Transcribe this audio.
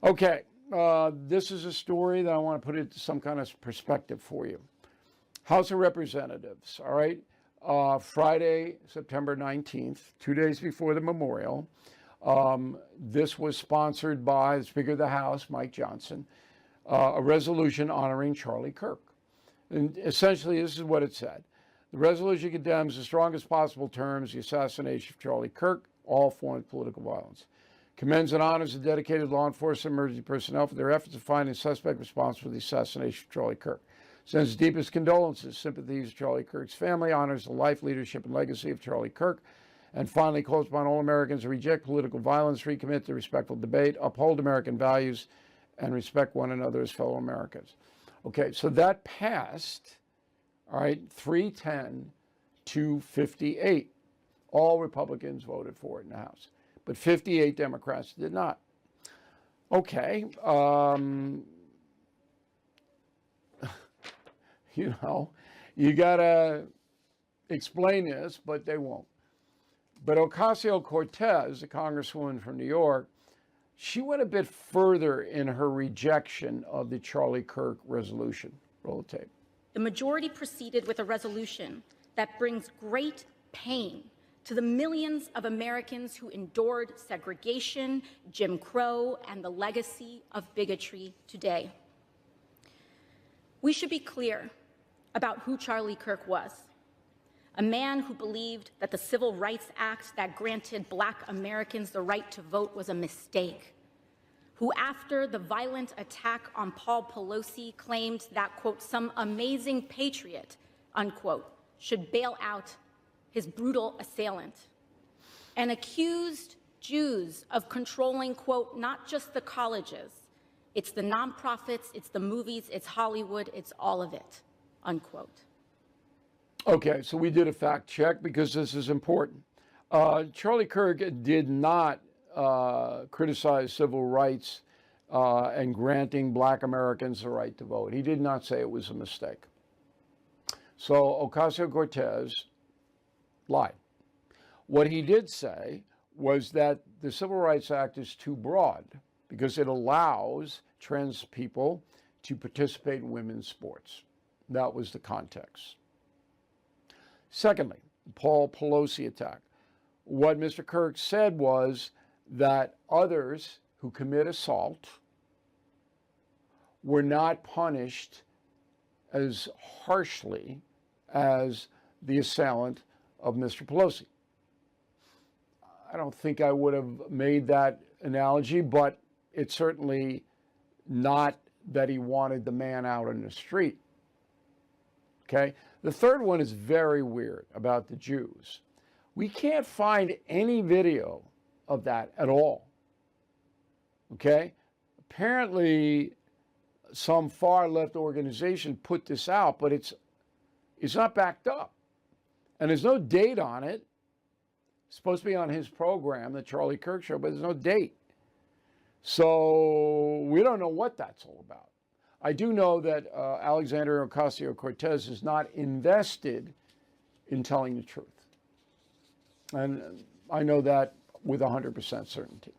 Okay, this is a story that I want to put into some kind of perspective for you. House of Representatives, all right? Friday, September 19th, 2 days before the memorial. This was sponsored by the Speaker of the House, Mike Johnson, a resolution honoring Charlie Kirk. And essentially, this is what it said. The resolution condemns in the strongest possible terms the assassination of Charlie Kirk, all forms of political violence. Commends and honors the dedicated law enforcement emergency personnel for their efforts to find a suspect responsible for the assassination of Charlie Kirk. Sends deepest condolences, sympathies to Charlie Kirk's family, honors the life, leadership, and legacy of Charlie Kirk, and finally calls upon all Americans to reject political violence, recommit to respectful debate, uphold American values, and respect one another as fellow Americans. Okay, so that passed, all right, 310 to 58. All Republicans voted for it in the House, but 58 Democrats did not. Okay, you know, you gotta explain this, but they won't. But Ocasio-Cortez, the congresswoman from New York, she went a bit further in her rejection of the Charlie Kirk resolution. Roll the tape. The majority proceeded with a resolution that brings great pain to the millions of Americans who endured segregation, Jim Crow, and the legacy of bigotry today. We should be clear about who Charlie Kirk was. A man who believed that the Civil Rights Act that granted Black Americans the right to vote was a mistake, who after the violent attack on Paul Pelosi claimed that, quote, some amazing patriot, unquote, should bail out his brutal assailant, and accused Jews of controlling, quote, not just the colleges, it's the nonprofits, it's the movies, it's Hollywood, it's all of it, unquote. Okay, so we did a fact check because this is important. Charlie Kirk did not criticize civil rights and granting Black Americans the right to vote. He did not say it was a mistake. So Ocasio-Cortez lied. What he did say was that the Civil Rights Act is too broad because it allows trans people to participate in women's sports. That was the context. Secondly, Paul Pelosi attack. What Mr. Kirk said was that others who commit assault were not punished as harshly as the assailant of Mr. Pelosi. I don't think I would have made that analogy, but it's certainly not that he wanted the man out in the street. Okay? The third one is very weird about the Jews. We can't find any video of that at all. Okay? Apparently, some far left organization put this out, but it's not backed up. And there's no date on it. It's supposed to be on his program, the Charlie Kirk Show, but there's no date. So we don't know what that's all about. I do know that Alexandria Ocasio-Cortez is not invested in telling the truth. And I know that with 100% certainty.